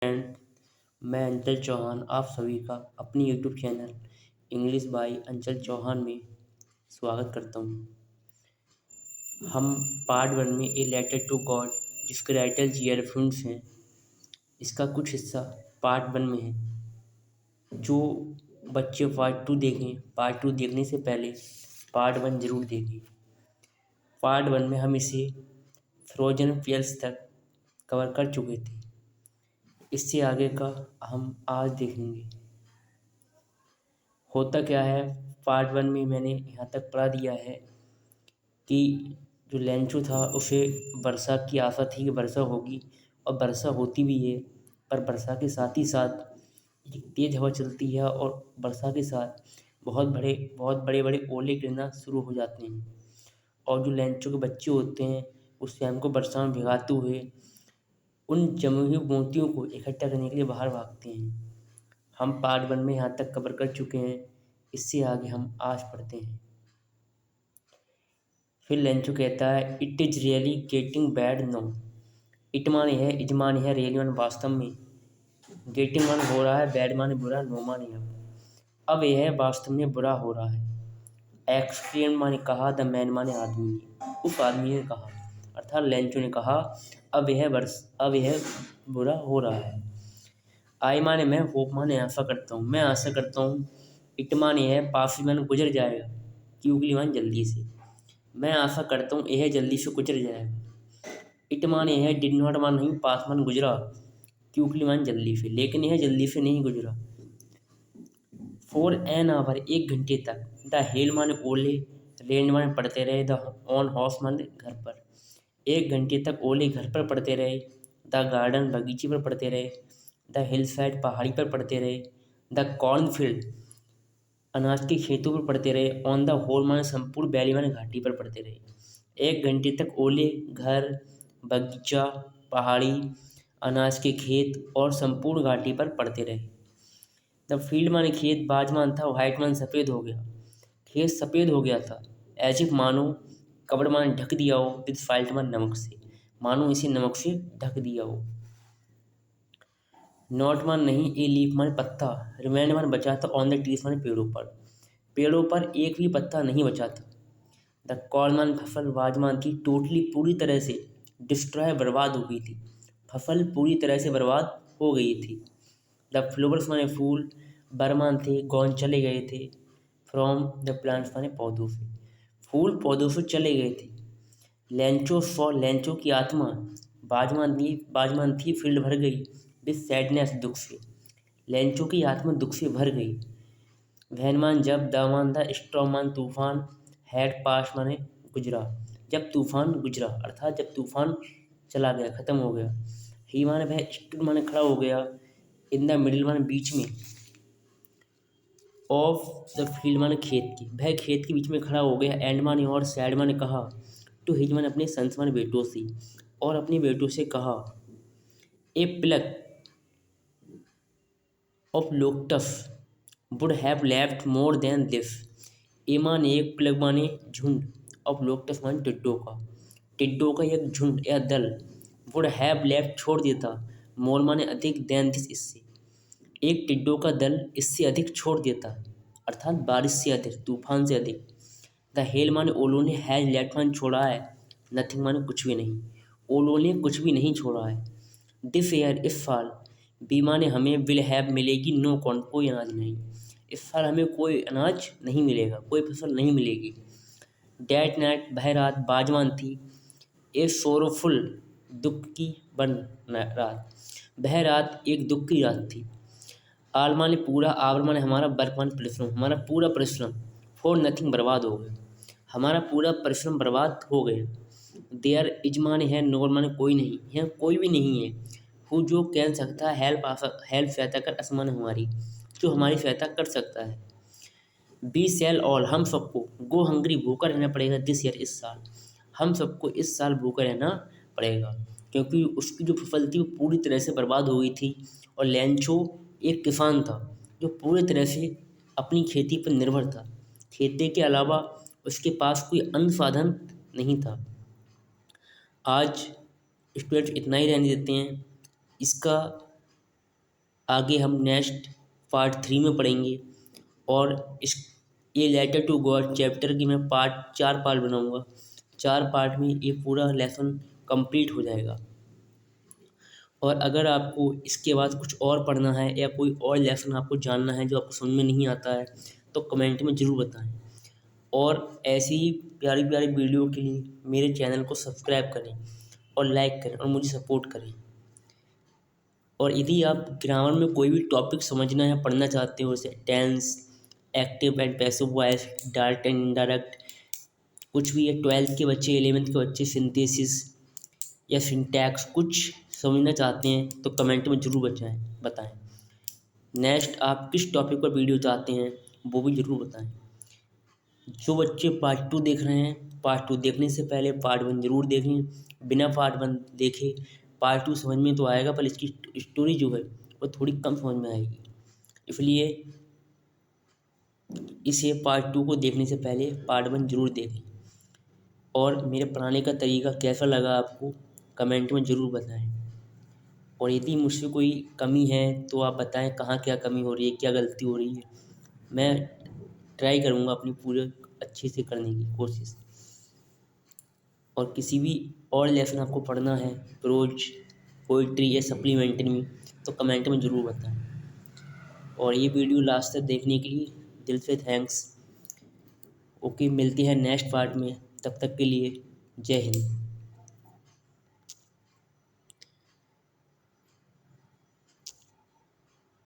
Friend, मैं अंचल चौहान आप सभी का अपनी यूट्यूब चैनल इंग्लिश बाय अंचल चौहान में स्वागत करता हूँ। हम पार्ट 1 में ए लेटर टू गॉड जिसके राइटर जी.एल. फ्यून्स हैं, इसका कुछ हिस्सा पार्ट 1 में है। जो बच्चे पार्ट 2 देखें, पार्ट 2 देखने से पहले पार्ट 1 ज़रूर देखें। पार्ट 1 में हम इसे फ्रोजन पेयर्स तक कवर कर चुके थे। इससे आगे का हम आज देखेंगे। होता क्या है, पार्ट 1 में मैंने यहाँ तक पढ़ा दिया है कि जो लेंचो था उसे वर्षा की आशा थी कि वर्षा होगी, और वर्षा होती भी है। पर वर्षा के साथ ही साथ एक तेज़ हवा चलती है और वर्षा के साथ बहुत बड़े बड़े ओले गिरना शुरू हो जाते हैं। और जो लेंचो के बच्चे होते हैं उस स्वयं को वर्षा में भिगाते हुए उन जमी हुई मोतियों को इकट्ठा करने के लिए बाहर भागते हैं। हम पार्ट 1 में यहाँ तक कवर कर चुके हैं। इससे आगे हम आज पढ़ते हैं। फिर लेंचो कहता है, it is really getting bad no. It माने है, इज माने है, रियली माने वास्तव में, गेटिंग माने हो रहा है, बैड माने बुरा, नो माने अब यह है वास्तव में बुरा हो रहा है। एक्सक्लेम माने कहा, द मैन माने आदमी, उस आदमी ने कहा, अर्थात लेंचो ने कहा अब यह बुरा हो रहा है। आई माने मैं, होप माने आशा करता हूँ, मैं आशा करता हूँ। इट माने है, पास माने गुजर जाएगा, क्यूकली माने जल्दी से, मैं आशा करता हूँ यह जल्दी से गुजर जाएगा। इट माने है, डिड नॉट मान नहीं, पास मान गुजरा, क्यूकली मान जल्दी से, लेकिन यह जल्दी से नहीं गुजरा। फॉर एन आवर, एक घंटे तक, द हेल माने ओले, रेन माने पड़ते रहे, द ऑन हाउस माने घर पर, एक घंटे तक ओले घर पर पड़ते रहे, द गार्डन बगीचे पर पड़ते रहे, द हिल साइड पहाड़ी पर पड़ते रहे, द कॉर्नफील्ड अनाज के खेतों पर पड़ते रहे, ऑन द होल माने संपूर्ण, वैली माने घाटी पर पड़ते रहे। एक घंटे तक ओले घर, बगीचा, पहाड़ी, अनाज के खेत और संपूर्ण घाटी पर पड़ते रहे। द फील्ड माने खेत, बाजमान था, वाइट मान सफ़ेद हो गया, खेत सफ़ेद हो गया था। एज इफ मानो, कपड़ माने ढक दिया हो, विद साल्ट माने नमक से, मानो इसे नमक से ढक दिया हो। नॉट मान नहीं, ए लीफ माने पत्ता, रिमेंड माने बचा था, ऑन द ट्रीज माने पेड़ों पर एक भी पत्ता नहीं बचा था। द कॉर्न मान फसल, वाजमान थी, टोटली पूरी तरह से, डिस्ट्रॉय बर्बाद हो गई थी, फसल पूरी तरह से बर्बाद हो गई थी। द फ्लोवर्स माने फूल, बरमान थे, गॉन चले गए थे, फ्रॉम द प्लांट्स माने पौधों से, फूल पौधों से चले गए थे। लेंचो सॉ, लेंचो की आत्मा, बाजमान थी, फील्ड भर गई, विद सैडनेस दुख से, लेंचो की आत्मा दुख से भर गई। वहनमान जब, दामान था, स्ट्रॉमान तूफान, हैड पास माने गुजरा, जब तूफान गुजरा, अर्थात जब तूफान चला गया, ख़त्म हो गया। ही माने वह, स्टूड माने खड़ा हो गया, इन द मिडिल माने बीच में, ऑफ द फील्ड माने खेत की, वह खेत के बीच में खड़ा हो गया। एंड माने और, सैड माने कहा, टू हिज माने अपने सन्स माने बेटों से, और अपने बेटों से कहा। A plague of locusts would have left more than this. A माने एक, प्लग माने झुंड, ऑफ लोकटस माने टिड्डों का, टिड्डों का एक झुंड या दल, वुड हैव लेफ्ट छोड़ देता, मोर माने अधिक, देन दिस इससे, एक टिड्डों का दल इससे अधिक छोड़ देता, अर्थात बारिश से अधिक, तूफान से अधिक। द हेल माने ओलों ने, हैज लेफ्ट माने छोड़ा है, नथिंग माने कुछ भी नहीं, ओलों ने कुछ भी नहीं छोड़ा है। दिस ईयर इस साल, बी माने हमें, विल हैव मिलेगी, नो कॉर्न कोई अनाज नहीं, इस साल हमें कोई अनाज नहीं मिलेगा, कोई फसल नहीं मिलेगी। डैट नाइट वह रात, बाजवान थी, ए सोरोफुल दुख की बन रात, वह रात एक दुख की रात थी। आल माने पूरा, आवर माने हमारा, वर्क माने परिश्रम, हमारा पूरा परिश्रम, फॉर नथिंग बर्बाद हो गया, हमारा पूरा परिश्रम बर्बाद हो गया। देयर इज माने है, नोर माने कोई नहीं, यहाँ कोई भी नहीं है। हु जो कह सकता है, हेल्प सहायता कर, असमान हमारी, जो हमारी सहायता कर सकता है। बी सेल ऑल, हम सबको, गो हंग्री भूखा रहना पड़ेगा, दिस ईयर इस साल, हम सबको इस साल भूखा रहना पड़ेगा, क्योंकि उसकी जो फसल थी वो पूरी तरह से बर्बाद हो गई थी। और लेंचो एक किसान था जो पूरी तरह से अपनी खेती पर निर्भर था, खेती के अलावा उसके पास कोई अन्य साधन नहीं था। आज स्टूडेंट्स इतना ही रहने देते हैं। इसका आगे हम नेक्स्ट पार्ट 3 में पढ़ेंगे। और इस ये लेटर टू गॉड चैप्टर की मैं 4 पार्ट बनाऊँगा। 4 पार्ट में ये पूरा लेसन कंप्लीट हो जाएगा। और अगर आपको इसके बाद कुछ और पढ़ना है या कोई और लेसन आपको जानना है जो आपको समझ में नहीं आता है, तो कमेंट में ज़रूर बताएं। और ऐसी ही प्यारी प्यारी वीडियो के लिए मेरे चैनल को सब्सक्राइब करें और लाइक करें और मुझे सपोर्ट करें। और यदि आप ग्रामर में कोई भी टॉपिक समझना या पढ़ना चाहते हो, जैसे tense, active and passive voice, direct and indirect, कुछ भी है, 12th के बच्चे, 11th के बच्चे सिंथेसिस या सिंटैक्स कुछ समझना चाहते हैं तो कमेंट में ज़रूर बताएं। नेक्स्ट आप किस टॉपिक पर वीडियो चाहते हैं वो भी ज़रूर बताएं। जो बच्चे पार्ट 2 देख रहे हैं, पार्ट 2 देखने से पहले पार्ट 1 ज़रूर देखें। बिना पार्ट 1 देखे पार्ट 2 समझ में तो आएगा, पर इसकी स्टोरी जो है वो थोड़ी कम समझ में आएगी। इसलिए इसे पार्ट 2 को देखने से पहले पार्ट 1 ज़रूर देखें। और मेरे पढ़ाने का तरीका कैसा लगा आपको कमेंट में ज़रूर बताएं। और यदि मुझसे कोई कमी है तो आप बताएं, कहाँ क्या कमी हो रही है, क्या गलती हो रही है। मैं ट्राई करूँगा अपनी पूरे अच्छे से करने की कोशिश। और किसी भी और लेसन आपको पढ़ना है, प्रोज, पोइट्री या सप्लीमेंट्री में, तो कमेंट में ज़रूर बताएं। और ये वीडियो लास्ट तक देखने के लिए दिल से थैंक्स। ओके, मिलते हैं नेक्स्ट पार्ट में, तब तक के लिए जय हिंद।